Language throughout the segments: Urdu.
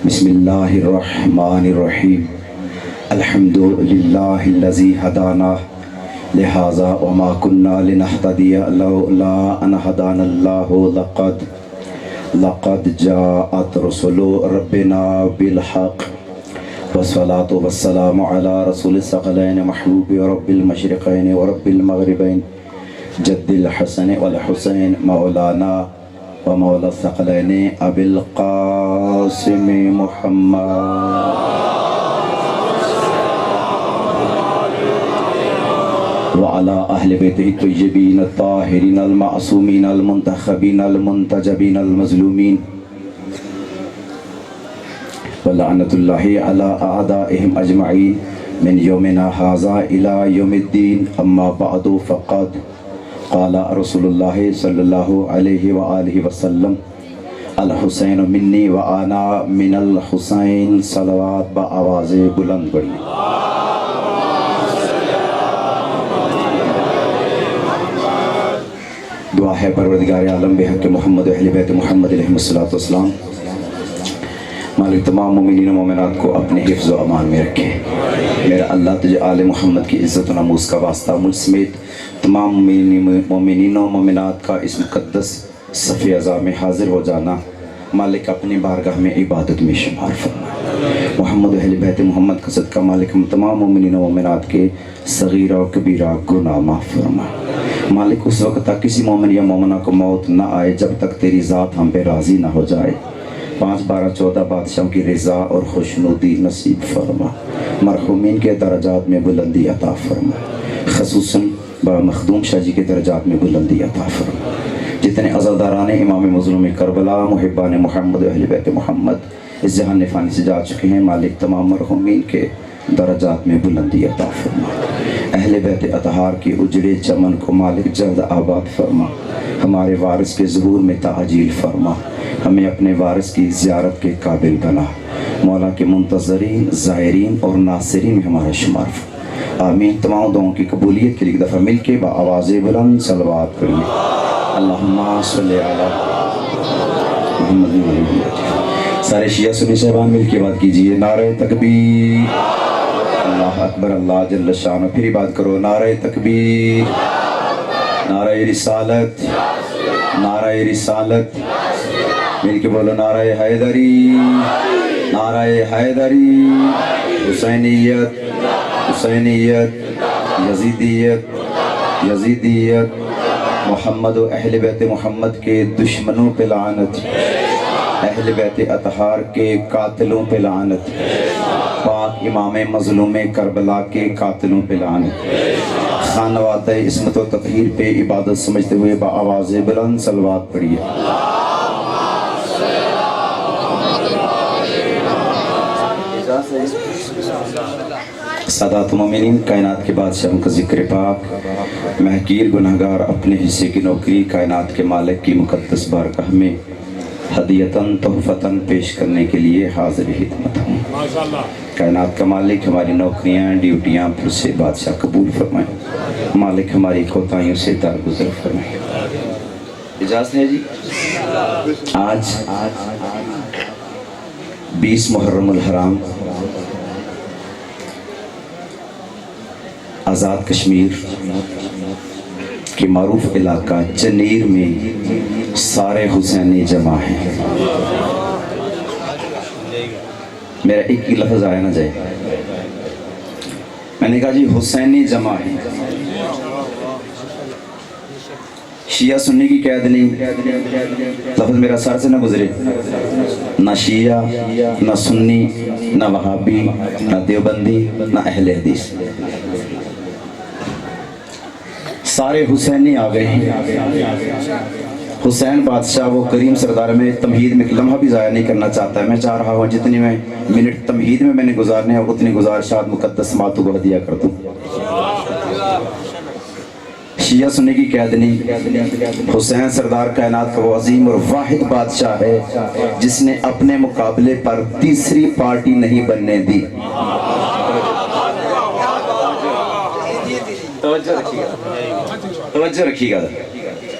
بسم اللہ الرحمن الرحیم الحمد للہ الذی ہدانا لہذا وما كنا لنہتدی لولا ان ہدانا اللہ لقد جاءت رسل ربنا بالحق والصلاة والسلام علی رسول الثقلین محبوب رب المشرقین ورب المغربین جد الحسن والحسین مولانا ومولا الثقلین ابی القاسم محمد وعلى أهل بيته الطيبين الطاهرين المعصومين المنتخبين المنتجبين المظلومين ولعنة الله على أعدائهم أجمعين من يومنا هذا إلى يوم الدين أما بعد فقد قال رسول الله صلى الله عليه وآله وسلم الحسین منی وآنا من الحسین صلوات بآواز بلند پڑھی۔ دعا ہے پروردگار عالم بحق محمد و اہل بیت محمد علیہ السلام، مالک تمام مومنین و مومنات کو اپنے حفظ و امان میں رکھے۔ میرا اللہ تجھے آل محمد کی عزت و ناموس کا واسطہ مجھ سمیت تمام مومنین و مومنات کا اس مقدس صف اعضاء میں حاضر ہو جانا مالک اپنی بارگاہ میں عبادت میں شمار فرما۔ محمد و اہل بیت محمد کا صدقہ مالک ہم تمام مومنین و مومنات کے صغیرہ و کبیرہ گناہ معاف فرما۔ مالک اس وقت تک کسی مومن یا مومنہ کو موت نہ آئے جب تک تیری ذات ہم پہ راضی نہ ہو جائے۔ 5 12 14 بادشاہوں کی رضا اور خوشنودی نصیب فرما۔ مرحومین کے درجات میں بلندی عطا فرما، خصوصاً بابا مخدوم شاہ جی کے درجات میں بلندی عطا فرما۔ جتنے عزاداران امام مظلوم کربلا محبان محمد و اہل بیت محمد اس جہان فانی سے جا چکے ہیں، مالک تمام مرحومین کے درجات میں بلندی عطا فرما۔ اہل بیت اطہار کے اجڑے چمن کو مالک جلد آباد فرما۔ ہمارے وارث کے ظہور میں تعجیل فرما، ہمیں اپنے وارث کی زیارت کے قابل بنا۔ مولا کے منتظرین، زائرین اور ناصرین میں ہمارا شمار فرما۔ آمین۔ تمام دعاؤں کی قبولیت کے لیے ایک دفعہ مل کے بآواز بلند صلوات پڑھیے۔ اللہم صلی علی محمد۔ سارے شیعہ سنی صاحبان مل کے بات کیجئے، نعرہ تکبیر، اللہ اکبر، اللہ جل شانہ۔ پھر بات کرو، نعرہ تکبیر، نعرہ رسالت، نعرہ رسالت۔ مل کے بولو، نعرہ حیدری، نعرہ حیدری، حسینیت، حسینیت، یزیدیت، یزیدیت۔ محمد و اہل بیت محمد کے دشمنوں پہ لعنت، اہل بیت اطہار کے قاتلوں پہ لعنت، پاک امام مظلوم کربلا کے قاتلوں پہ لعنت۔ خانوات عصمت و تطہیر پہ عبادت سمجھتے ہوئے بآواز بلند صلوات پڑھیے۔ سادات مومنین، کائنات کے بادشاہ کا ذکر پاک، محقیر گناہگار اپنے حصے کی نوکری کائنات کے مالک کی مقدس بارگاہ میں ہدیتاً تحفتاً پیش کرنے کے لیے حاضر خدمت ہوں۔ کائنات کا مالک ہماری نوکریاں ڈیوٹیاں پھر سے بادشاہ قبول فرمائیں، مالک ہماری کوتاہیوں سے درگزر فرمائیں۔ اجازت ہے جی؟ آج 20 محرم الحرام آزاد کشمیر کے معروف علاقہ چنیر میں سارے حسینی جمع ہیں۔ میرا ایک ہی لفظ آیا نہ جائے، میں نے کہا جی حسینی جمع ہیں۔ شیعہ سنی کی قید نہیں، لفظ میرا سر سے نہ گزرے، نہ شیعہ، نہ سنی، نہ وہابی، نہ دیوبندی، نہ اہل حدیث، سارے حسینی آ گئے ہیں۔ حسین بادشاہ وہ کریم سردار میں تمہید میں لمحہ بھی ضائع نہیں کرنا چاہتا ہے۔ میں چاہ رہا ہوں جتنی میں منٹ تمہید میں نے گزارنے ہیں اتنی گزارشات مقدس ماتوں کو ہدیہ کر دوں۔ شیعہ سنی کی قید نہیں، حسین سردار کائنات کا وہ عظیم اور واحد بادشاہ ہے جس نے اپنے مقابلے پر تیسری پارٹی نہیں بننے دی۔ توجہ رکھیے گا،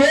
2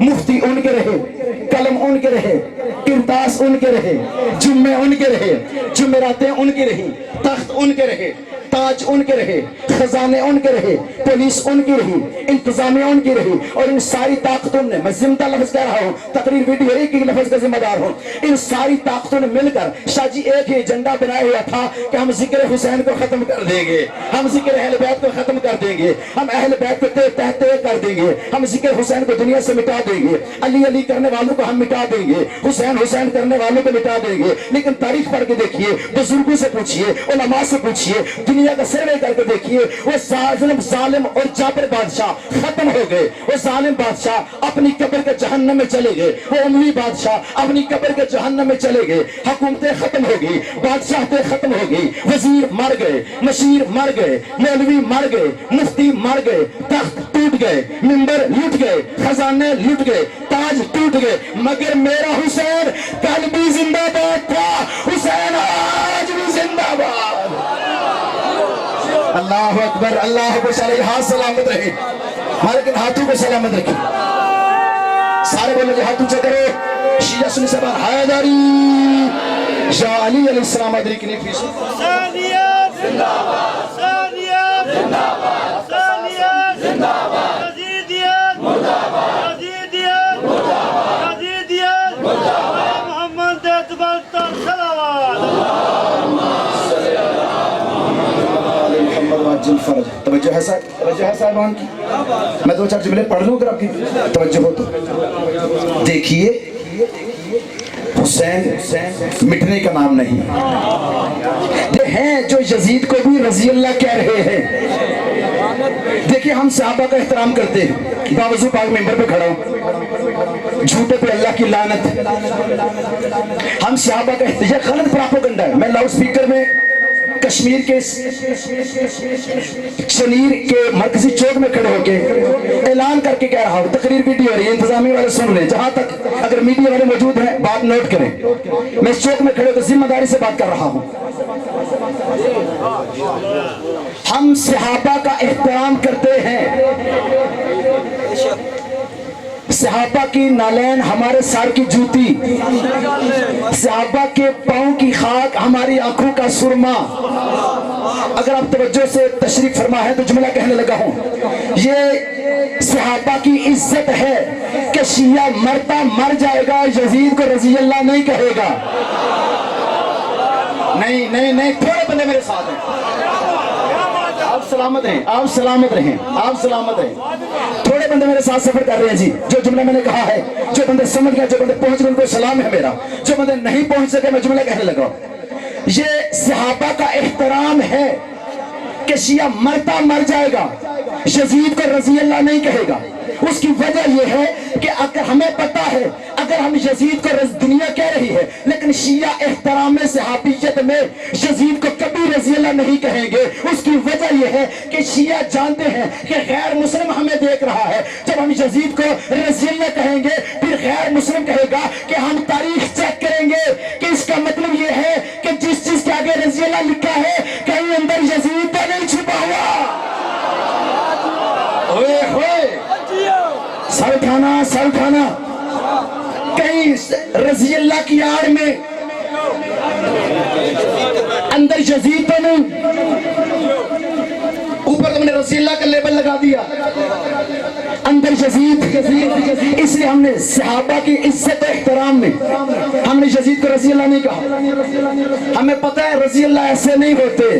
مفتی ان کے رہے، قلم ان کے رہے، کرتاس ان کے رہے، جمعے ان کے رہے، جمعراتیں ان کی رہی، تخت ان کے رہے، تاج ان کے رہے، خزانے ان کے رہے، پولیس ان کی رہی، انتظامیہ ان کی رہی، اور ان ساری طاقتوں نے، میں زندہ لفظ کہہ رہا ہوں، تقریر ویڈیو ایک ہی لفظ کا ذمہ دار ہوں، ان ساری طاقتوں نے مل کر شاہ جی ایک ہی ایجنڈا بنایا ہوا تھا کہ ہم ذکر حسین کو ختم کر دیں گے، ہم ذکر اہل بیت کو ختم کر دیں گے، ہم اہل بیت کو تہتے کر دیں گے، ہم ذکر حسین کو دنیا سے مٹا دیں گے، علی علی کرنے والوں کو ہم مٹا دیں گے، حسین حسین کرنے والوں کو مٹا دیں گے۔ لیکن تاریخ پڑھ کے دیکھیے، بزرگوں سے پوچھئے، علماء سے پوچھئے، دنیا کا سروے کر کے دیکھیے، وہ ظالم اور جابر بادشاہ ختم ہو گئے، وہ ظالم بادشاہ اپنی قبر کے جہنم میں چلے گئے، وہ اموی بادشاہ اپنی قبر کے جہنم میں چلے گئے، حکومتیں ختم ہو گئی، بادشاہتیں ختم ہو گئی، وزیر مر گئے، مشیر مر گئے، مولوی مر گئے، مفتی مر گئے، تخت ٹوٹ گئے، منبر لٹ گئے، خزانے لٹ گئے، تاج ٹوٹ گئے، مگر میرا حسین کل بھی زندہ باد تھا، حسین آج بھی زندہ باد۔ اللہ اکبر، اللہ کو چاہیے ہاتھ سلامت رہے، مالکن ہاتھوں کو سلامت رکھیں، سارے بولے کہ ہاتھوں سے کرو، شیعہ سنی سبان حیدری، شاہ علی علیہ السلام ادری کی نیفیس حسینیت زندہ باد، حسینیت زندہ باد، حسینیت زندہ باد، یزیدیت مردہ باد، یزیدیت مردہ باد، یزیدیت مردہ باد، محمد اکبر صلوات محمد واجل فرج۔ توجہ ہے صاحب، توجہ ہے صاحبان کی، میں دو چار جملے پڑھ لوں اگر آپ کی توجہ ہو تو۔ دیکھیے حسین مٹنے کا نام نہیں، یہ ہیں جو یزید کو بھی رضی اللہ کہہ رہے ہیں۔ دیکھیے ہم صحابہ کا احترام کرتے ہیں، باوضو پاک ممبر پہ کھڑا ہوں، جھوٹے پہ اللہ کی لعنت، ہم صحابہ کا احترام، یہ غلط پراپوگنڈا ہے۔ میں لاؤڈ سپیکر میں کشمیر کے شنیر کے مرکزی چوک میں کھڑے ہو کے اعلان کر کے کہہ رہا ہوں، تقریر ویڈیو ہو رہی ہے، انتظامی والے سن لیں، جہاں تک اگر میڈیا والے موجود ہیں بات نوٹ کریں، میں اس چوک میں کھڑے ہو کے ذمہ داری سے بات کر رہا ہوں۔ ہم صحابہ کا احترام کرتے ہیں، صحابہ کی نالین ہمارے سار کی جوتی، صحابہ کے پاؤں کی خاک ہماری آنکھوں کا سرما۔ اگر آپ توجہ سے تشریف فرما ہے تو جملہ کہنے لگا ہوں، یہ صحابہ کی عزت ہے کہ شیعہ مرتا مر جائے گا، یزید کو رضی اللہ نہیں کہے گا۔ نہیں نہیں نہیں، تھوڑے بندے میرے ساتھ ہیں، آپ سلامت رہیں، آپ سلامت رہیں، آپ سلامت رہیں، تھوڑے بندے میرے ساتھ سفر کر رہے ہیں جی۔ جو جملہ میں نے کہا ہے، جو بندے سمجھ گئے، جو بندے پہنچ گئے، ان کو سلام ہے میرا، جو بندے نہیں پہنچ سکے میں جملہ کہنے لگا ہوں۔ یہ صحابہ کا احترام ہے کہ شیعہ مرتا مر جائے گا، یزید کو رضی اللہ نہیں کہے گا۔ اس کی وجہ یہ ہے کہ اگر ہمیں پتا ہے، اگر ہم یزید کو دنیا کہہ رہی ہے لیکن شیعہ احترام صحابیت میں یزید کو کبھی رضی اللہ نہیں کہیں گے، اس کی وجہ یہ ہے کہ شیعہ جانتے ہیں کہ غیر مسلم ہمیں دیکھ رہا ہے، جب ہم یزید کو رضی اللہ کہیں گے پھر غیر مسلم کہے گا کہ ہم تاریخ چیک کریں گے کہ اس کا مطلب یہ ہے کہ جس چیز کے آگے رضی اللہ لکھا ہے کہیں اندر یزید تو نہیں چھپا ہوا۔ ہوئے ہوئے سر اٹھانا کہیں رضی اللہ کی آڑ میں اندر یزید تو نہیں، اوپر تو میں نے رضی اللہ کا لیبل لگا دیا، اندر یزید۔ اس لیے ہم نے صحابہ کی عزت و احترام میں ہم نے یزید کو رضی اللہ نہیں کہا، ہمیں پتہ ہے رضی اللہ ایسے نہیں ہوتے۔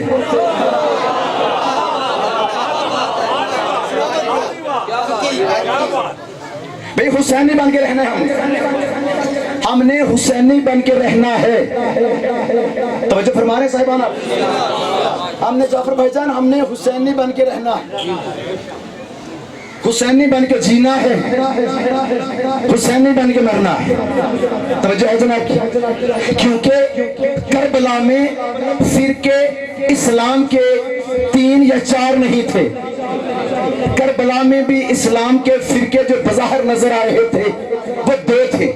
بھئی حسینی بن کے رہنا ہے، ہم نے حسینی بن کے رہنا ہے۔ توجہ فرما رہے صاحبان، ہم نے جعفر بھائی جان، ہم نے حسینی بن کے رہنا ہے، حسینی بن کے جینا ہے، حسینی بن کے مرنا ہے۔ توجہ ہے جناب کی، کیونکہ کربلا میں فرقے اسلام کے 3 یا 4 نہیں تھے، کربلا میں بھی اسلام کے فرقے جو بظاہر نظر آ رہے تھے وہ 2 تھے،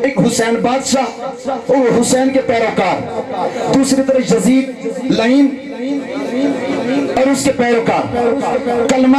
ایک حسین بادشاہ اور حسین کے پیروکار، دوسری طرف یزید لعین اور اس کے پیروکار۔ کلمہ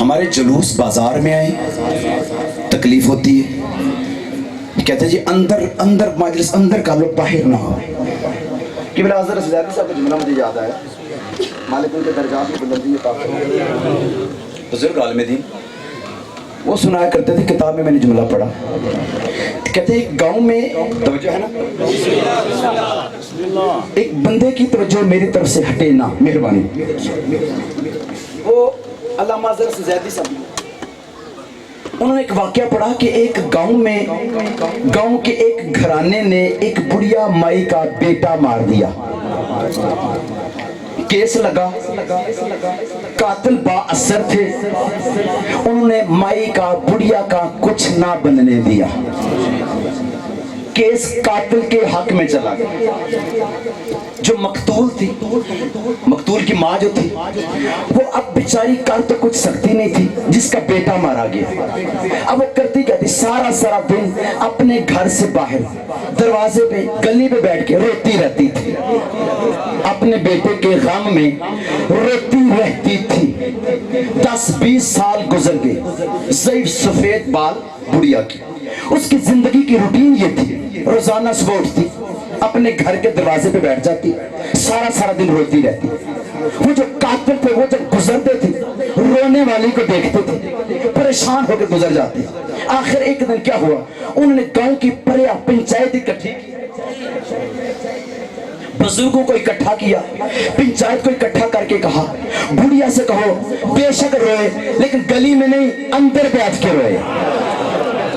ہمارے جلوس بازار میں آئے تکلیف ہوتی ہے، کہتے ہیں جی اندر اندر مجلس اندر کا لو، باہر نہ ہو. کہ بلا حضرت زیادہ صاحب کا جملہ مجھے یاد آیا، مالک ان کے درجات کی بلندی بزرگ عالم دین وہ سنایا کرتے تھے، کتاب میں نے جملہ پڑھا، کہتے ہیں ایک گاؤں میں، توجہ ہے نا، ایک بندے کی توجہ میری طرف سے ہٹے نہ، مہربانی. وہ علامہ حضرت زیدی صاحب انہوں نے ایک واقعہ پڑھا کہ ایک گاؤں میں، گاؤں کے ایک گھرانے نے ایک بڑھیا مائی کا بیٹا مار دیا. کیس لگا، قاتل با اثر تھے، انہوں نے مائی کا بڑھیا کا کچھ نہ بننے دیا. کیس قاتل کے حق میں چلا گیا. جو مقتول تھی، مقتول کی ماں جو تھی، وہ اب بیچاری کر تو کچھ سکتی نہیں تھی، جس کا بیٹا مارا گیا. اب وہ کرتی کہتی سارا دن اپنے گھر سے باہر دروازے پہ گلی پہ بیٹھ کے روتی رہتی تھی، اپنے بیٹے کے غم میں روتی رہتی تھی. 10-20 سال گزر گئے. ضعیف سفید بال بڑھیا کی، اس کی زندگی کی روٹین یہ تھی، روزانہ صبح اٹھتی، اپنے گھر کے دروازے پہ بیٹھ جاتی، سارا دن روتی رہتی. وہ جو قاتل تھے وہ جب گزرتے تھے رونے والی کو دیکھتے تھے، پریشان ہو کے گزر جاتے. آخر ایک دن کیا ہوا، انہوں نے گاؤں کی پنچایت اکٹھی کی، بزرگوں کو اکٹھا کیا، پنچایت کو اکٹھا کر کے کہا بڑھیا سے کہو بے شک روئے لیکن گلی میں نہیں، اندر بیٹھ کے روئے.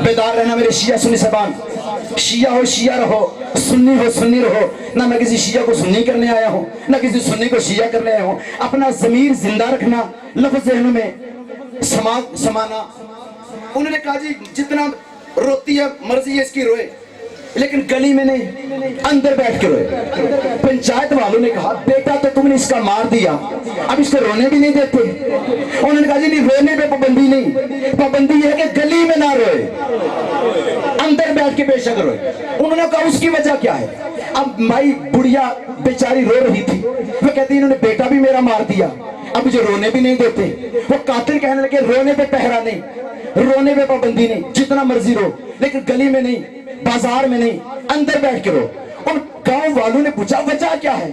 بیدار رہنا میرے شیعہ سنی صاحبان، شیعہ ہو شیعہ رہو، سنی ہو سنی رہو. نہ میں کسی شیعہ کو سنی کرنے آیا ہوں، نہ کسی سنی کو شیعہ کرنے آیا ہوں. اپنا ضمیر زندہ رکھنا، لفظ ذہنوں میں سمانا. انہوں نے کہا جی جتنا روتی ہے مرضی ہے اس کی روئے لیکن گلی میں نہیں، اندر بیٹھ کے روئے. پنچایت والوں نے کہا بیٹا تو تم نے اس کا مار دیا، اب اس کو رونے بھی نہیں دیتے. انہوں نے کہا جی نہیں، رونے پہ پابندی نہیں، پابندی یہ ہے کہ گلی میں نہ روئے، اندر بیٹھ کے بے شک روئے. انہوں نے کہا اس کی وجہ کیا ہے؟ اب مائی بڑھیا بیچاری رو رہی تھی، وہ کہتی انہوں نے بیٹا بھی میرا مار دیا، اب مجھے رونے بھی نہیں دیتے. وہ قاتل کہنے لگے رونے پہ پہرا نہیں، رونے پہ پابندی نہیں، جتنا مرضی رو لیکن گلی میں نہیں، بازار میں نہیں، اندر بیٹھ کے رو. ان گاؤں والوں نے پوچھا وجہ کیا ہے؟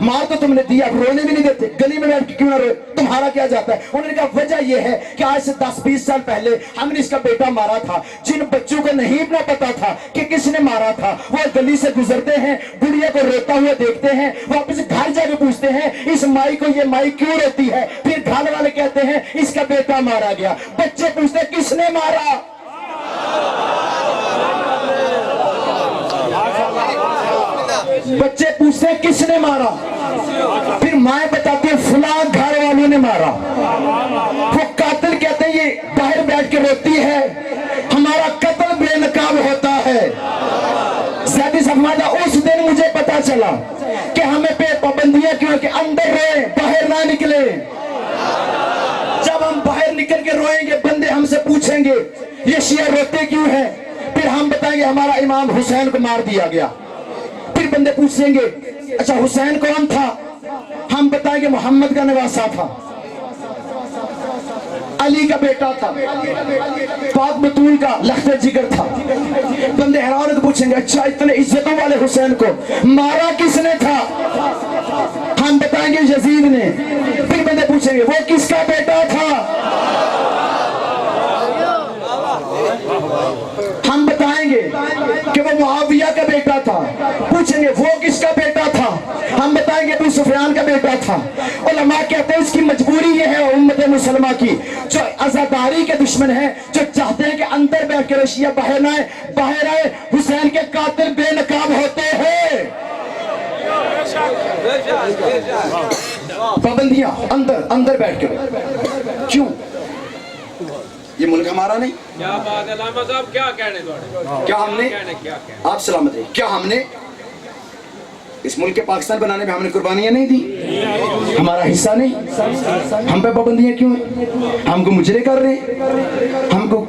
مار تو تم نے دیا، اب رونے بھی نہیں دیتے، گلی میں بیٹھ کے کیوں نہ روئے، تمہارا کیا جاتا ہے؟ انہوں نے کہا وجہ یہ ہے کہ آج سے 10-20 سال پہلے ہم نے اس کا بیٹا مارا تھا. جن بچوں کو نہیں پتا تھا کہ کس نے مارا تھا، وہ گلی سے گزرتے ہیں، بڑھیا کو روتا ہوا دیکھتے ہیں، واپس گھر جا کے پوچھتے ہیں اس مائی کو یہ مائی کیوں روتی ہے؟ پھر گھر والے کہتے ہیں اس کا بیٹا مارا گیا. بچے پوچھتے ہیں کس نے مارا؟ بچے پوچھتے ہیں کس نے مارا؟ پھر مائیں بتاتی ہیں فلاں گھر والوں نے مارا. وہ قاتل کہتے ہیں یہ باہر بیٹھ کے روتی ہے، ہمارا قتل بے نقاب ہوتا ہے. زیادی سفمانا اس دن مجھے پتا چلا کہ ہمیں پہ پابندیاں کیوں کہ اندر روئے باہر نہ نکلے. جب ہم باہر نکل کے روئیں گے بندے ہم سے پوچھیں گے یہ شیعہ روتے کیوں ہیں، پھر ہم بتائیں گے ہمارا امام حسین کو مار دیا گیا. پھر بندے پوچھیں گے اچھا حسین کون تھا، ہم بتائیں گے محمد کا نواسہ تھا، علی کا بیٹا تھا، پاک بطول کا لخت جگر تھا. بندے حیران پوچھیں گے اچھا اتنے عزتوں والے حسین کو مارا کس نے تھا، ہم بتائیں گے یزید نے. پھر بندے پوچھیں گے وہ کس کا بیٹا تھا، ہم بتائیں گے کہ وہ معاویہ کا بیٹا تھا. پوچھیں گے وہ کس کا بیٹا تھا، ہم بتائیں گے ابو سفیان کا بیٹا تھا. علماء کہتے ہیں اس کی مجبوری یہ ہے امت مسلمہ کی جو عزاداری کے دشمن ہیں، جو چاہتے ہیں کہ اندر بیٹھ کے شیعہ باہر نہ آئے، باہر آئے. حسین کے قاتل بے نقاب ہوتے ہیں. پابندیاں اندر بیٹھ کے کیوں؟ یہ ملک ہمارا نہیں. کیا بات ہے علامہ صاحب، کیا کہنے دوڑے، کیا ہم نے آپ سلامت رہے، کیا ہم نے اس ملک کے پاکستان بنانے میں ہم نے قربانیاں نہیں دی؟ ہمارا حصہ نہیں؟ ہم پہ پابندیاں کیوں ہیں؟ ہم کو مجرے کر رہے ہیں، ہم کو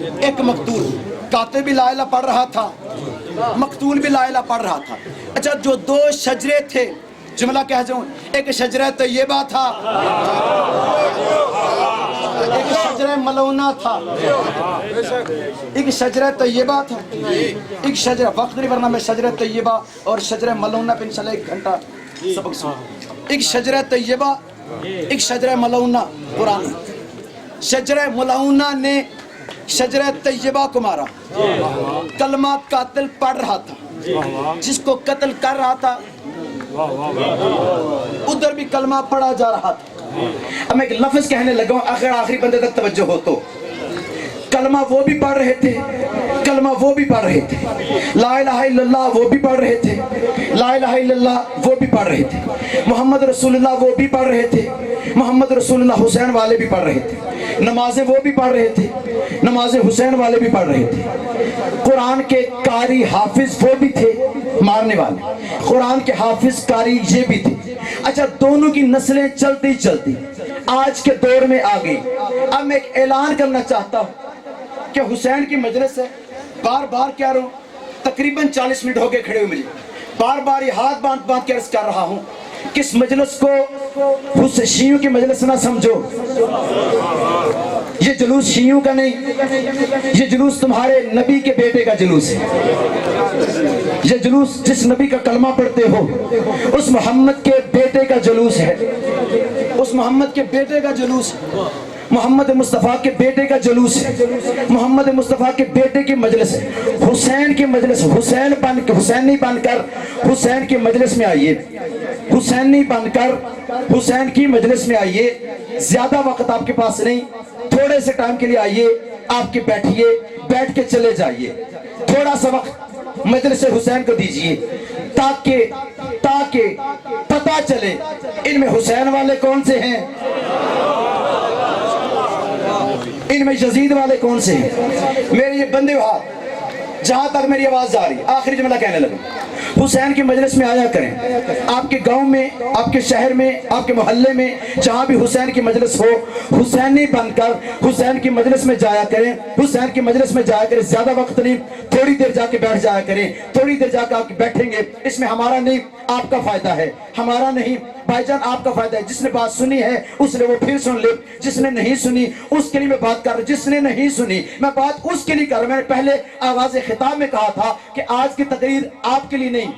ایک مقتول، کاتب بھی لا الہ پڑھ رہا تھا، مقتول بھی لا الہ پڑھ رہا تھا۔ اچھا جو دو شجرے تھے، جملہ کہہ جاؤں، ایک شجرہ طیبہ تھا، ایک شجرہ ملعونہ تھا، ایک شجرہ طیبہ تھا، ایک شجرہ، وقت نہیں ورنہ میں شجرہ طیبہ اور شجرہ ملعونہ پہ انشاءاللہ 1 گھنٹہ سبق سن۔ ایک شجرہ طیبہ، ایک شجرہ ملعونہ، قرآن شجرہ ملعونہ نے شجرہ طیبہ کو مارا، کلمہ قاتل پڑھ رہا تھا، جس کو قتل کر رہا تھا ادھر بھی کلمہ پڑھا جا رہا تھا۔ اب میں ایک لفظ کہنے لگا ہوں، اگر آخری بندے تک توجہ ہو تو، کلمہ وہ بھی پڑھ رہے تھے، کلمہ وہ بھی پڑھ رہے تھے، لا الہ الا اللہ وہ بھی پڑھ رہے تھے، لا الہ الا اللہ وہ بھی پڑھ رہے تھے، محمد رسول اللہ وہ بھی پڑھ رہے تھے، محمد رسول اللہ حسین والے بھی پڑھ رہے تھے، نمازیں وہ بھی پڑھ رہے تھے، نمازیں حسین والے بھی پڑھ رہے تھے، قرآن کے قاری حافظ وہ بھی تھے مارنے والے، قرآن کے حافظ قاری یہ بھی تھے۔ اچھا دونوں کی نسلیں چلتی چلتی آج کے دور میں آ گئی۔ اب میں ایک اعلان کرنا چاہتا ہوں کہ حسین کی مجلس ہے، بار بار کہہ رہا ہوں، تقریباً 40 منٹ ہو گئے کھڑے ہوئے مجھے، بار بار یہ ہاتھ باندھ باندھ کے عرض کر رہا ہوں کہ اس مجلس کو شیعوں کی مجلس نہ سمجھو، یہ جلوس شیعوں کا نہیں، یہ جلوس تمہارے نبی کے بیٹے کا جلوس ہے، یہ جلوس جس نبی کا کلمہ پڑھتے ہو اس محمد کے بیٹے کا جلوس ہے، اس محمد کے بیٹے کا جلوس ہے، محمد مصطفیٰ کے بیٹے کا جلوس ہے، محمد مصطفیٰ کے بیٹے کی مجلس ہے، حسین کی مجلس، حسین نہیں بن کر حسین کی مجلس میں آئیے، حسین نہیں بن کر حسین کی مجلس میں آئیے، زیادہ وقت آپ کے پاس نہیں، تھوڑے سے ٹائم کے لیے آئیے، آپ کے بیٹھیے، بیٹھ کے چلے جائیے، تھوڑا سا وقت مجلس حسین کو دیجئے تاکہ پتہ چلے ان میں حسین والے کون سے ہیں، ان میں یزید والے کون سے ہیں۔ میرے یہ بندے ہاتھ جہاں تک میری آواز جا رہی ہے، آخری جملہ کہنے لگا، حسین کی مجلس میں آیا کریں، آپ کے گاؤں میں، آپ کے شہر میں، آپ کے محلے میں جہاں بھی حسین کی مجلس ہو، حسینی بن کر حسین کی مجلس میں جایا کریں، حسین کی مجلس میں جایا کریں، زیادہ وقت نہیں، تھوڑی دیر جا کے بیٹھ جایا کریں، تھوڑی دیر جا کے آپ بیٹھیں گے، اس میں ہمارا نہیں آپ کا فائدہ ہے، ہمارا نہیں بھائی جان آپ کا فائدہ ہے۔ جس نے بات سنی ہے اس نے وہ پھر سن لے، جس نے نہیں سنی اس کے لیے میں بات کر رہا ہوں، جس نے نہیں سنی میں بات اس کے لیے کر رہا ہوں۔ میں نے پہلے آواز خطاب میں کہا تھا کہ آج کی تقریر آپ کے لیے نہیں،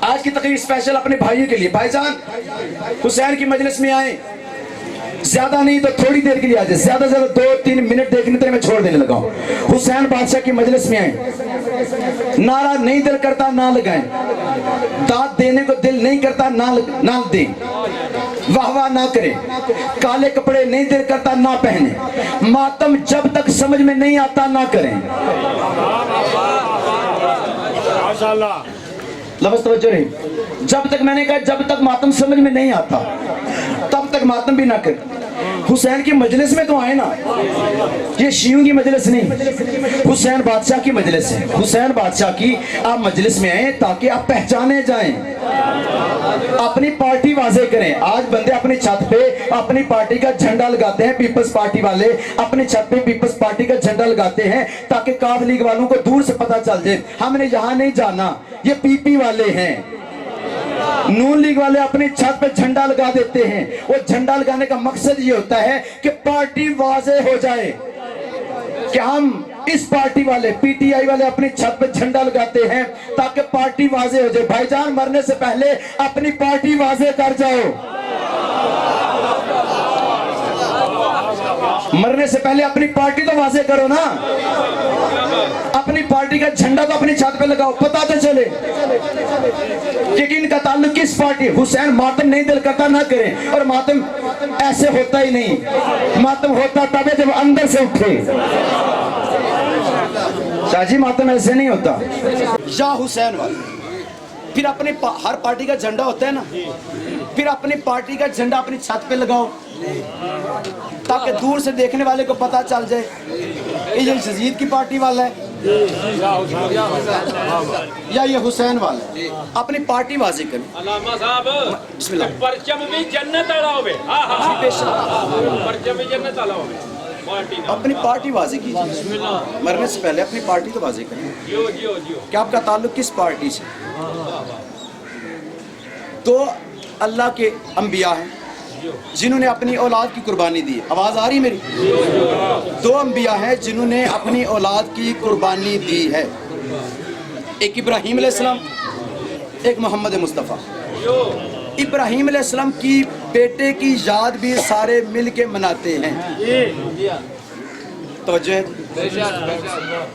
آج کی تقریر اسپیشل اپنے بھائیوں کے لیے۔ بھائی جان حسین کی مجلس میں آئیں، زیادہ نہیں تو تھوڑی دیر کے لیے آ جائے، زیادہ زیادہ 2-3 منٹ دیکھنے تک میں چھوڑ دینے لگا ہوں۔ حسین بادشاہ کی مجلس میں آئیں، نعرہ نہیں دل کرتا نہ لگائیں، داد دینے کو دل نہیں کرتا نہ دیں، واہ واہ نہ کریں، کالے کپڑے نہیں دل کرتا نہ پہنیں، ماتم جب تک سمجھ میں نہیں آتا نہ کریں۔ ماشاءاللہ، لفظ توجہ رہی، جب تک میں نے کہا جب تک ماتم سمجھ میں نہیں آتا تب تک ماتم بھی نہ کریں۔ حسین کی مجلس میں تو آئے نا، یہ شیعوں کی مجلس نہیں، حسین بادشاہ کی مجلس ہے، حسین بادشاہ کی آپ مجلس میں آئیں تاکہ آپ پہچانے جائیں، اپنی پارٹی واضح کریں۔ آج بندے اپنی چھت پہ اپنی پارٹی کا جھنڈا لگاتے ہیں، پیپلز پارٹی والے اپنی چھت پہ پیپلز پارٹی کا جھنڈا لگاتے ہیں تاکہ کاف لیگ والوں کو دور سے پتہ چل جائے ہم نے یہاں نہیں جانا، یہ پی پی والے ہیں۔ نون لیگ والے اپنی چھت پہ جھنڈا لگا دیتے ہیں، وہ جھنڈا لگانے کا مقصد یہ ہوتا ہے کہ پارٹی واضح ہو جائے کہ ہم اس پارٹی والے پی ٹی آئی والے اپنی چھت پہ جھنڈا لگاتے ہیں تاکہ پارٹی واضح ہو جائے۔ بھائی جان مرنے سے پہلے اپنی پارٹی واضح کر جاؤ، مرنے سے پہلے اپنی پارٹی تو واضح کرو نا، اپنی پارٹی کا جھنڈا تو اپنی چھت پہ لگاؤ، پتہ تو چلے کہ ان کا تعلق کس پارٹی۔ حسین ماتم نہیں دل کرتا نہ کریں، اور ماتم ایسے ہوتا ہی نہیں، ماتم ہوتا تب ہے جب اندر سے اٹھے۔ شاہ جی ماتم ایسے نہیں ہوتا۔ یا حسین والے پھر اپنے ہر پارٹی کا جھنڈا ہوتا ہے نا، پھر اپنی پارٹی کا جھنڈا اپنی چھت پہ لگاؤ تاکہ دور سے دیکھنے والے کو پتہ چل جائے یہ یزید کی پارٹی والا ہے یا یہ حسین والا ہے۔ اپنی پارٹی واضح کریں۔ علامہ صاحب بسم اللہ۔ پرچم بھی جنت والا ہوئے، ہاں ہاں بے شک۔ پرچم بھی جنت والا ہوئے۔ اپنی پارٹی واضح کیجیے، مرنے سے پہلے اپنی پارٹی تو واضح کریں کہ آپ کا تعلق کس پارٹی سے۔ دو اللہ کے انبیاء ہیں جنہوں نے اپنی اولاد کی قربانی دی، آواز آ رہی میری؟ دو انبیاء ہیں جنہوں نے اپنی اولاد کی قربانی دی ہے، ایک ابراہیم علیہ السلام، ایک محمد مصطفیٰ۔ ابراہیم علیہ السلام کی بیٹے کی یاد بھی سارے مل کے مناتے ہیں، توجہ ہے؟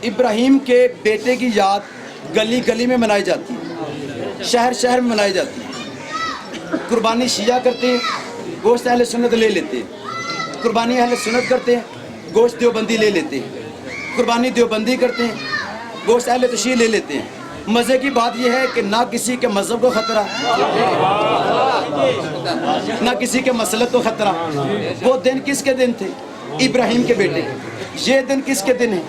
ابراہیم کے بیٹے کی یاد گلی گلی میں منائی جاتی ہے، شہر شہر میں منائی جاتی ہے۔ قربانی شیعہ کرتے ہیں، گوشت اہل سنت لے لیتے ہیں۔ قربانی اہل سنت کرتے ہیں، گوشت دیوبندی لے لیتے ہیں۔ قربانی دیوبندی کرتے ہیں، گوشت اہل تشیع لے لیتے ہیں۔ مزے کی بات یہ ہے کہ نہ کسی کے مذہب کو خطرہ، نہ کسی کے مسلک کو خطرہ۔ وہ دن کس کے دن تھے؟ ابراہیم کے بیٹے کے۔ یہ دن کس کے دن ہے؟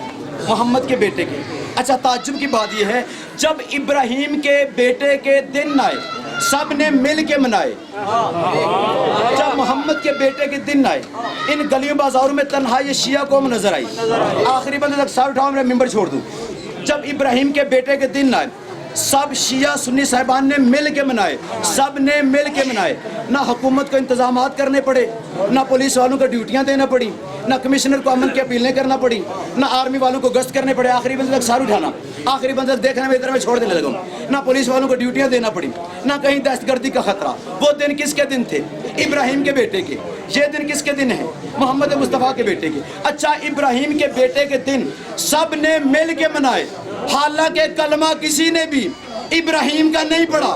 محمد کے بیٹے کے۔ اچھا تعجب کی بات یہ ہے جب ابراہیم کے بیٹے کے دن آئے سب نے مل کے منائے، جب محمد کے بیٹے کے دن آئے ان گلیوں بازاروں میں تنہا یہ شیعہ قوم نظر آئی۔ آخری بندے تک سر اٹھاؤ، میں ممبر چھوڑ دوں۔ جب ابراہیم کے بیٹے کے دن آئے سب شیعہ سنی صاحبان نے مل کے منائے، سب نے مل کے منائے۔ نہ حکومت کو انتظامات کرنے پڑے، نہ پولیس والوں کو ڈیوٹیاں دینا پڑی، نہ کمشنر کو امن کی اپیلیں کرنا پڑی، نہ آرمی والوں کو گشت کرنے پڑے۔ آخری بندے تک سار اٹھانا، آخری بندے تک دیکھنے میں ادھر میں چھوڑ دینے لگا۔ نہ پولیس والوں کو ڈیوٹیاں دینا پڑی، نہ کہیں دہشت گردی کا خطرہ۔ وہ دن کس کے دن تھے؟ ابراہیم کے بیٹے کے۔ یہ دن کس کے دن ہے؟ محمد مصطفیٰ کے بیٹے کے۔ اچھا ابراہیم کے بیٹے کے دن سب نے مل کے منائے، حالانکہ کلمہ کسی نے بھی ابراہیم کا نہیں پڑھا۔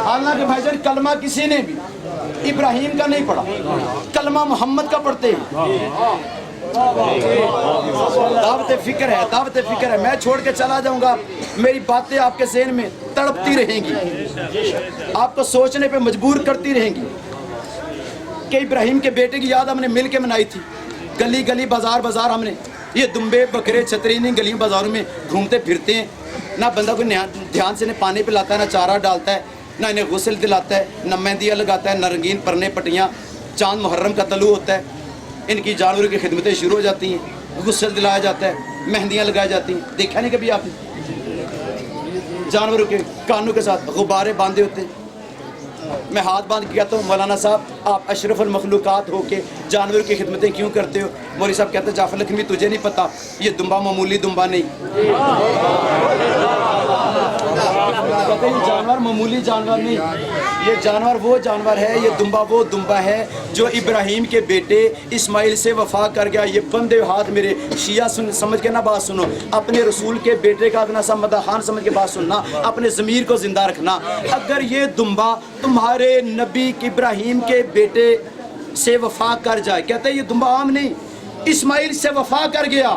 حالانکہ بھائی جان کلمہ کسی نے بھی ابراہیم کا نہیں پڑھا، کلمہ محمد کا پڑھتے ہیں۔ دعوت فکر ہے، دعوت فکر ہے۔ میں چھوڑ کے چلا جاؤں گا، میری باتیں آپ کے ذہن میں تڑپتی رہیں گی، آپ کو سوچنے پہ مجبور کرتی رہیں گی کہ ابراہیم کے بیٹے کی یاد ہم نے مل کے منائی تھی۔ گلی گلی بازار بازار ہم نے یہ دمبے بکرے چھتری نہیں گلیوں بازاروں میں گھومتے پھرتے ہیں، نہ بندہ کوئی دھیان سے انہیں پانی پلاتا ہے، نہ چارہ ڈالتا ہے، نہ انہیں غسل دلاتا ہے، نہ مہندیاں لگاتا ہے، نہ رنگین پرنے پٹیاں۔ چاند محرم کا طلوع ہوتا ہے، ان کی جانوروں کی خدمتیں شروع ہو جاتی ہیں، غسل دلایا جاتا ہے، مہندیاں لگائی جاتی ہیں۔ دیکھا نہیں کبھی آپ نے جانوروں کے کانوں کے ساتھ غبارے باندھے ہوتے ہیں؟ میں ہاتھ باندھ کے کہتا ہوں مولانا صاحب آپ اشرف المخلوقات ہو کے جانوروں کی خدمتیں کیوں کرتے ہو؟ مولوی صاحب کہتے ہیں جعفر لکھنوی تجھے نہیں پتا، یہ دمبا معمولی دمبا نہیں، کہتے ہیں یہ جانور معمولی جانور نہیں، یہ جانور وہ جانور ہے، یہ دمبا وہ دمبا ہے جو ابراہیم کے بیٹے اسماعیل سے وفا کر گیا۔ یہ بندے ہاتھ میرے شیعہ سمجھ کے نہ بات سنو، اپنے رسول کے بیٹے کا اپنا مدح خان سمجھ کے بات سننا، اپنے ضمیر کو زندہ رکھنا۔ اگر یہ دمبا تمہارے نبی ابراہیم کے بیٹے سے وفا کر جائے، کہتے ہیں یہ دمبا عام نہیں، اسماعیل سے وفا کر گیا،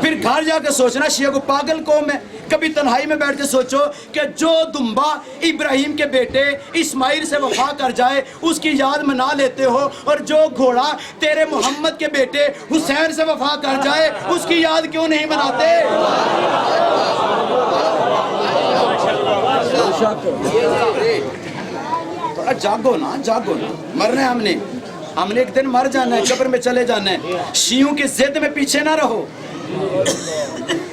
پھر گھر جا کے سوچنا شیعہ کو پاگل قوم ہے۔ کبھی تنہائی میں بیٹھ کے سوچو کہ جو دمبا ابراہیم کے بیٹے اسماعیل سے وفا کر جائے اس کی یاد منا لیتے ہو، اور جو گھوڑا تیرے محمد کے بیٹے حسین سے وفا کر جائے اس کی یاد کیوں نہیں مناتے؟ جاگو نا، جاگو نا، مرنا ہے ہم نے ایک دن مر جانا ہے، قبر میں چلے جانا ہے۔ شیعوں کی ضد میں پیچھے نہ رہو،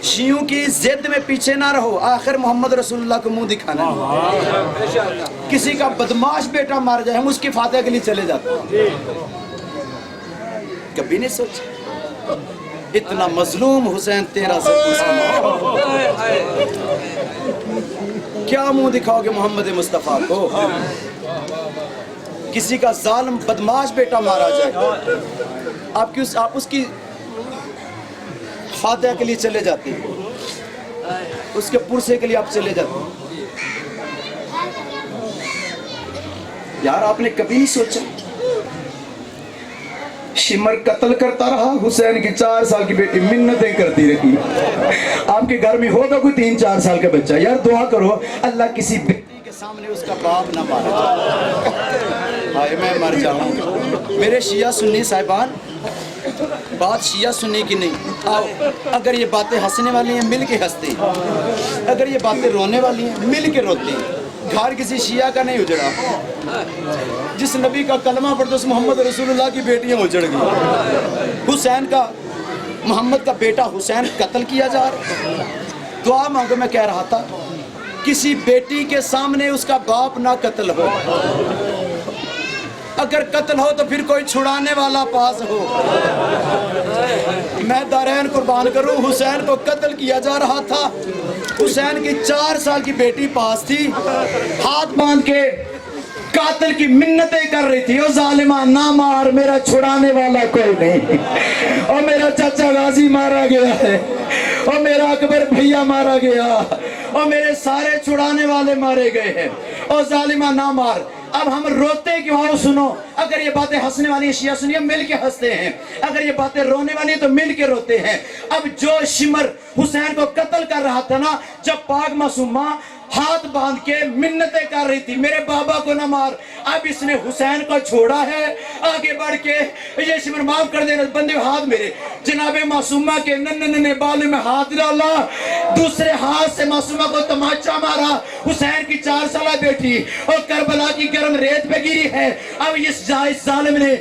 شیعوں کی ضد میں پیچھے نہ رہو، آخر محمد رسول اللہ کو منہ دکھانا ہے۔ کسی کا بدماش بیٹا مار جائے ہم اس کی فاتحہ کے لیے چلے جاتے ہیں، کبھی نہیں سوچا اتنا مظلوم حسین تیرا سے کیا منہ دکھاؤ گے محمد مصطفیٰ کو؟ کسی کا ظالم بدماش بیٹا مارا جائے آپ اس کی فاتحہ کے لیے چلے جاتے ہیں، اس کے پرسے کے لیے آپ چلے جاتے ہیں۔ یار آپ نے کبھی نہیں سوچا شمر قتل کرتا رہا، حسین کی 4 سال کی بیٹی منتیں کرتی رہی۔ آپ کے گھر میں ہوگا کوئی 3-4 سال کا بچہ، یار دعا کرو اللہ کسی بیٹی کے سامنے اس کا باپ نہ مارے۔ ہائے میں مر جاؤں۔ میرے شیعہ سنی صاحبان، بات شیعہ سنی کی نہیں، آؤ اگر یہ باتیں ہنسنے والی ہیں مل کے ہنستے ہیں، اگر یہ باتیں رونے والی ہیں مل کے روتے ہیں۔ گھر کسی شیعہ کا نہیں اجڑا، جس نبی کا کلمہ پڑھتے اس محمد رسول اللہ کی بیٹیاں اجڑ گئی. حسین کا محمد کا بیٹا حسین قتل کیا جا رہا. دعا مانگو. میں کہہ رہا تھا کسی بیٹی کے سامنے اس کا باپ نہ قتل ہو. اگر قتل ہو تو پھر کوئی چھڑانے والا پاس ہو. میں دارین قربان کروں. حسین کو قتل کیا جا رہا تھا. حسین کی 4 سال کی بیٹی پاس تھی. ہاتھ باندھ کے قاتل کی منتیں کر رہی تھی. او ظالمہ نہ مار, میرا چھڑانے والا کوئی نہیں. اور میرا چچا غازی مارا گیا ہے, اور میرا اکبر بھیا مارا گیا, اور میرے سارے چھڑانے والے مارے گئے ہیں. او ظالمہ نہ مار. اب ہم روتے کیوں؟ آؤ سنو. اگر یہ باتیں ہنسنے والی شیعہ سنیے, مل کے ہنستے ہیں. اگر یہ باتیں رونے والی تو مل کے روتے ہیں. اب جو شمر حسین کو قتل کر رہا تھا نا, جب پاک معصومہ ہاتھ باندھ کے منتیں کر رہی تھی میرے بابا کو نہ مار, اب اس نے حسین کو چھوڑا ہے. آگے بڑھ کے یہ شمر معاف کر دینا بندے, ہاتھ میرے جناب معصومہ کے ننھے بالوں میں ہاتھ ڈالا, دوسرے ہاتھ سے معصومہ کو تماچا مارا. حسین کی 4 سالہ بیٹی اور کربلا کی گرم ریت پہ گری ہے. اب اس ظالم نے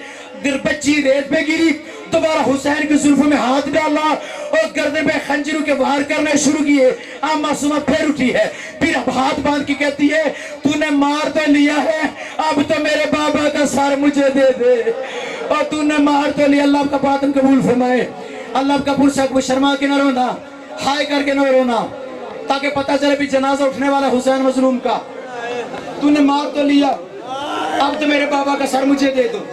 بچی ریت پہ گری, دوبارہ حسین کی زلفوں میں ہاتھ ڈالا اور گردن پہ خنجروں کے وار کرنے شروع کیے. اب معصومہ پھر اٹھی ہے, پھر اب ہاتھ باندھ کے کہتی ہے تو نے مار تو لیا ہے, اب تو میرے بابا کا سر مجھے دے دے. اور تو نے مار تو لیا. اللہ آپ کا باطن قبول فرمائے. اللہ آپ کا پرسہ کو شرما کے نہ رونا, ہائے کر کے نہ رونا, تاکہ پتہ چلے بھی جنازہ اٹھنے والا حسین مظلوم کا. تو نے مار تو لیا, اب تو میرے بابا کا سر مجھے دے دو.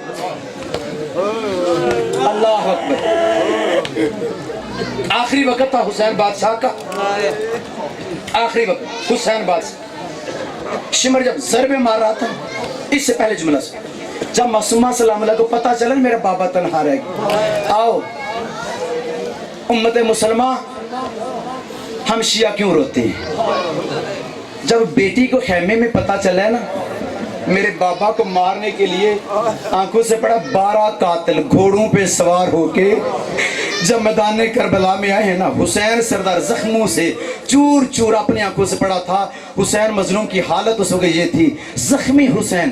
اللہ اکبر. آخری وقت تھا حسین بادشاہ کا, آخری وقت حسین بادشاہ. شمر جب ضربے مار رہا تھا, اس سے پہلے جملہ سے جب معصومہ سلام اللہ کو پتہ چلا میرا بابا تنہا رہ گیا. آؤ امت مسلمہ, ہم شیعہ کیوں روتے ہیں؟ جب بیٹی کو خیمے میں پتہ چلا ہے نا میرے بابا کو مارنے کے لیے آنکھوں سے پڑا 12 قاتل گھوڑوں پہ سوار ہو کے جب میدان کربلا میں آئے ہیں نا, حسین سردار زخموں سے چور چور اپنی آنکھوں سے پڑا تھا. حسین مظلوم کی حالت اس وقت یہ تھی, زخمی حسین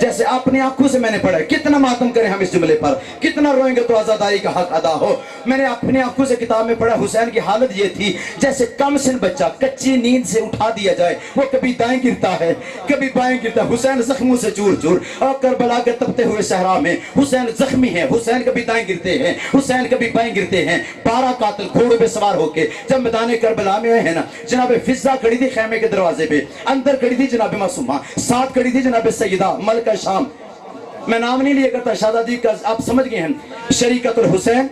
جیسے اپنی آنکھوں سے میں نے پڑھا. کتنا ماتم کریں ہم اس جملے پر, کتنا روئیں گے تو آزاداری کا حق ادا ہو. میں نے اپنی آنکھوں سے کتاب میں پڑھا, حسین کی حالت یہ تھی جیسے کم سن بچہ کچی نیند سے اٹھا دیا جائے, وہ کبھی دائیں گرتا ہے کبھی بائیں گرتا ہے. حسین زخموں سے چور چور, اور کربلا کے تپتے ہوئے صحرا میں حسین زخمی ہیں. حسین کبھی دائیں گرتے ہیں, حسین کبھی بائیں گرتے ہیں. 12 قاتل گھوڑوں پہ سوار ہو کے جب میدان کربلا میں آئے ہیں نا, جناب فضا کھڑی تھی خیمے کے دروازے پہ, اندر کھڑی تھی جناب معصومہ, ساتھ کھڑی تھی جناب سیدہ ملکہ شام. میں نام نہیں لیا کرتا, شہزادی کا آپ سمجھ گئے ہیں. شریکت الحسین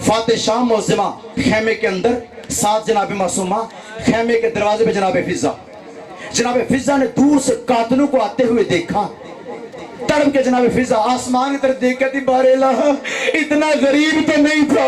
فاتح شام معظمہ خیمے کے اندر, ساتھ جناب معصومہ, خیمے کے دروازے پہ جناب فضا. جناب فضا نے دور سے قاتلوں کو آتے ہوئے دیکھا, تڑپ کے جناب فضا آسمان کی طرف دیکھ کہتی بارے اتنا غریب تو نہیں تھا,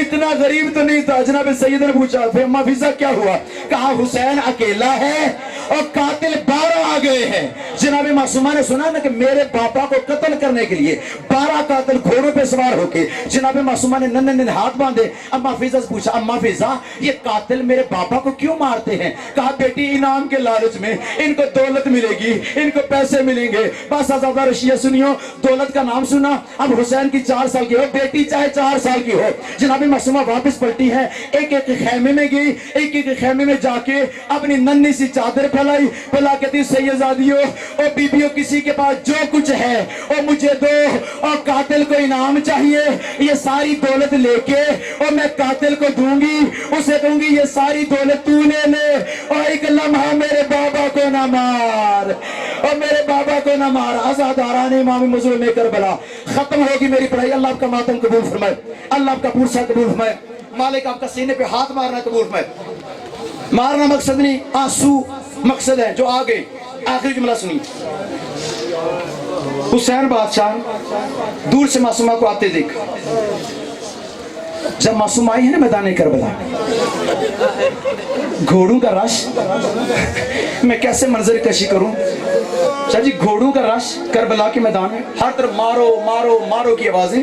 اتنا غریب تو نہیں تھا. جناب سید نے پوچھا اما فضا کیا ہوا؟ کہا حسین اکیلا ہے اور قاتل 12 آ گئے ہیں. جناب معصومہ نے سنا نا کہ میرے باپا کو قتل کرنے کے لیے 12 قاتل گھوڑوں پہ سوار ہو کے. جناب معصومہ نے ننھے ہاتھ باندھے. اما فضا سے پوچھا اما فضا یہ قاتل میرے باپا کو کیوں مارتے ہیں؟ کہا بیٹی انعام کے لالچ میں ان کو دولت ملے گی, ان کو پیسے ملیں گے. بس آزادہ رشیہ سنیو, دولت کا نام سنا. اب حسین کی 4 سال کی ہو بیٹی, چاہے 4 سال کی ہو. جناب معصومہ واپس پلٹی ہے, ایک ایک خیمے میں گئی, ایک ایک خیمے میں جا کے اپنی ننھی سی چادر پھیلائی, پھیلا کہتی سیدزادیوں اور بیبیوں کسی کے پاس جو کچھ ہے وہ مجھے دو, اور قاتل کو انعام چاہیے. یہ ساری دولت لے کے اور میں قاتل کو دوں گی, اسے دوں گی یہ ساری دولت تو لے لے, اور ایک لمحہ میرے بابا کو نہ مار, اور میرے بابا کو نہ مار. آزاداران امام مظلوم کربلا. ختم ہوگی میری پڑھائی. اللہ آپ کا ماتم قبول فرمائے, اللہ آپ کا پورسہ قبول فرمائے. مالک آپ کا سینے پہ ہاتھ مارنا قبول فرمائے. مارنا مقصد نہیں, آنسو مقصد ہے. جو آگے آخری جملہ سنی. حسین بادشاہ دور سے معصومہ کو آتے دیکھا. جب معصومہ آئی ہے نا میدان کربلا, گھوڑوں کا رش, میں کیسے منظر کشی کروں شاہ جی, گھوڑوں کا رش کربلا کے میدان میں, ہر طرف مارو مارو مارو کی آوازیں.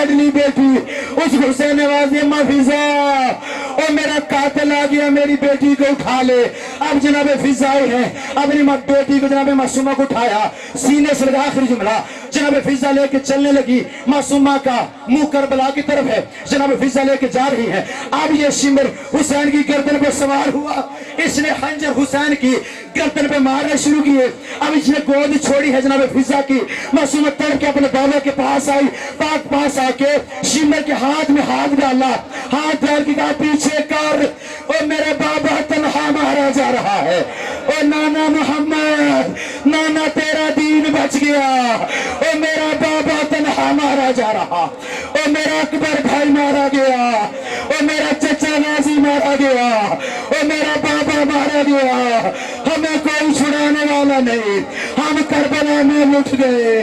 لاڈلی بیٹی اس حسین نواز نے مفیزہ او میرا قاتل آ گیا میری بیٹی کو اٹھا لے. اب جناب فضائی ہے اپنی بیٹی کو جناب معصومہ کو اٹھایا سینے سے لگا. آخری جملہ جناب فضا لے کے چلنے لگی. معصومہ کا منہ کربلا کی طرف ہے. جناب فضا لے کے جا رہی ہے. اب یہ شمر حسین کی گردن پہ سوار ہوا. اس نے خنجر حسین کی گردن پہ مارنے شروع کیے. اب اس نے گود چھوڑی ہے جناب فضا کی. معصومہ تڑ کے اپنے بابا کے پاس آئی. پاس آ کے شمر کے ہاتھ میں ہاتھ ڈالا. ہاتھ ڈال کے کہا پیچھے کر او میرے بابا تنہا مارا جا رہا ہے. او نانا محمد نانا تیرا دین بچ گیا. او میرا بابا تنہا مارا جا رہا. او میرا اکبر بھائی مارا گیا. او میرا چچا نازی مارا گیا. او میرا بابا مارا گیا. ہمیں کوئی چھڑانے والا نہیں. ہم کربلا میں لٹ گئے.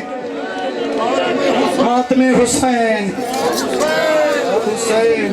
ماتم حسین حسین